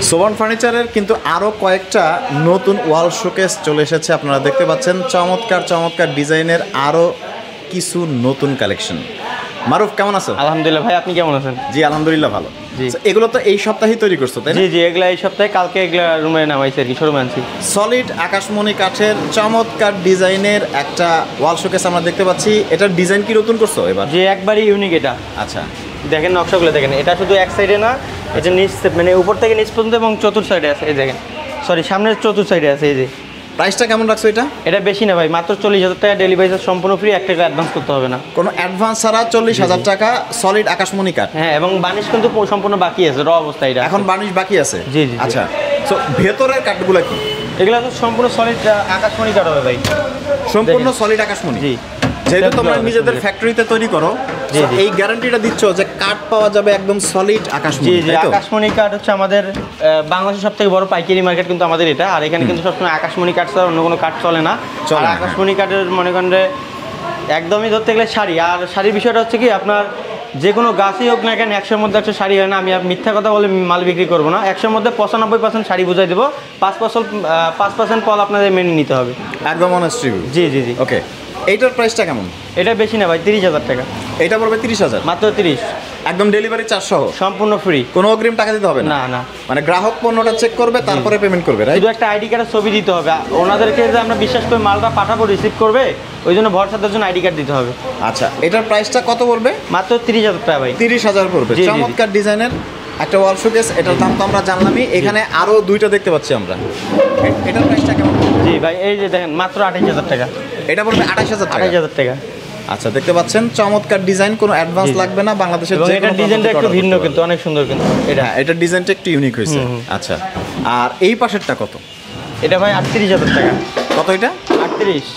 সোবান ফার্নিচারের কিন্তু আরও কয়েকটা নতুন ওয়াল শোকেস চলে এসেছে, আপনারা দেখতে পাচ্ছেন চমৎকার চমৎকার ডিজাইনের আরও কিছু নতুন কালেকশন। মারুফ কেমন আছো? আলহামদুলিল্লাহ ভাই, আপনি কেমন আছেন? জি আলহামদুলিল্লাহ ভালো। জি। So, এগুলো তো এই সপ্তাহেই তৈরি করছো তাই না? জি জি, এগুলা এই সপ্তাহে, কালকে এগুলা রুমে নামাইছি আর কি, শোরুমে আনছি। সলিড আকাশমণি কাঠের চমৎকার ডিজাইনের একটা ওয়াল শোকেস আমরা দেখতে পাচ্ছি। এটার ডিজাইন কি নতুন করছো এবার? যে একবারই ইউনিক এটা। আচ্ছা, দেখেন নকশাগুলো দেখেন, এটা শুধু এক সাইডে না, এটা নিচ মানে উপর থেকে নিচ পর্যন্ত এবং চতুর্থ সাইডে আছে। এই দেখেন, সরি সামনের চতুর্থ সাইডে আছে। এই যে প্রাইসটা কেমন রাখছো এটা? এটা বেশি না ভাই, মাত্র 40,000 টাকা, ডেলিভারি চার্জ সম্পূর্ণ ফ্রি, 1 টাকা অ্যাডভান্স করতে হবে না। কোনো অ্যাডভান্স ছাড়া 40,000 টাকা সলিড আকাশমণি কাঠ। হ্যাঁ, এবং বানিশ কিন্তু সম্পূর্ণ বাকি আছে, র অবস্থা এটা এখন বার্নিশ বাকি আছে? জি জি। আচ্ছা, তো ভেতরের কাঠগুলো কি? এগুলো তো সম্পূর্ণ সলিড আকাশমণি কাঠ হবে ভাই, সম্পূর্ণ সলিড আকাশমণি। জি। যেহেতু তোমরা নিজেদের ফ্যাক্টরিতে তৈরি করো, জি, জি। এই গ্যারান্টিটা দিচ্ছ যে কাঠ পাওয়া যাবে একদম সলিড আকাশমণি। জি জি, আকাশমণি কাঠ হচ্ছে আমাদের বাংলাদেশের সবথেকে বড় পাইকারি মার্কেট কিন্তু আমাদের এটা। আর এখানে কিন্তু সবসময় আকাশমণি কাঠ ছাড়া অন্য কোনো কাঠ চলে না। আর আকাশমণি কাঠের মনে করেন যে একদমই ধরতে গেলে শাড়ি, আর শাড়ির বিষয়টা হচ্ছে কি, আপনার যে কোনো গাছই হোক না কেন 100-র মধ্যে 100 শাড়ি হয় না। আমি মিথ্যা কথা বলে মাল বিক্রি করবো না। 100-র মধ্যে 95% শাড়ি বুঝাই দেবো, 5% ফল আপনাদের মেনে নিতে হবে। একদম অনেস্ট রিভিউ। জি জি জি। ওকে, এইটার প্রাইসটা কেমন? এটা বেশি না ভাই, 30,000 টাকা। এটা পড়বে 30,000, মাত্র 30, একদম ডেলিভারি চার্জ সহ, সম্পূর্ণ ফ্রি, কোনো অগ্রিম টাকা দিতে হবে না? না না। মানে গ্রাহক পণ্যটা চেক করবে তারপরে পেমেন্ট করবে, রাইট? শুধু একটা আইডি কার্ডের ছবি দিতে হবে, ওনাদেরকে যে আমরা বিশ্বাস করে মালটা পাঠাবো, রিসিভ করবে, ওই জন্য ভরসার জন্য আইডি কার্ড দিতে হবে। আচ্ছা, এটার প্রাইসটা কত পড়বে? মাত্র 30,000 টাকা ভাই। 30,000 পড়বে। জি, জি, জি। চমৎকার ডিজাইনের একটা ওয়াল শোকেস, এটার দাম তো আমরা জানলামই। এখানে আরো দুইটা দেখতে পাচ্ছি আমরা, এটার প্রাইসটা কেমন? জি ভাই, এই যে দেখেন মাত্র 28,000 টাকা। এটা পড়বে 28,000 টাকা। 28,000 টাকা। আচ্ছা, দেখতে পাচ্ছেন চমৎকার ডিজাইন, কোনো অ্যাডভান্স লাগবে না, বাংলাদেশের এবং যে এটার কোনো ডিজাইনটা প্রান্ত একটু থেকে ভিন্ন order কিন্তু, অনেক সুন্দর কিন্তু এটা। হ্যাঁ, এটার ডিজাইনটা একটু ইউনিক হয়েছে। আচ্ছা, আর এই পাশেরটা কত? এটা ভাই 38,000 টাকা। কত এটা? 38।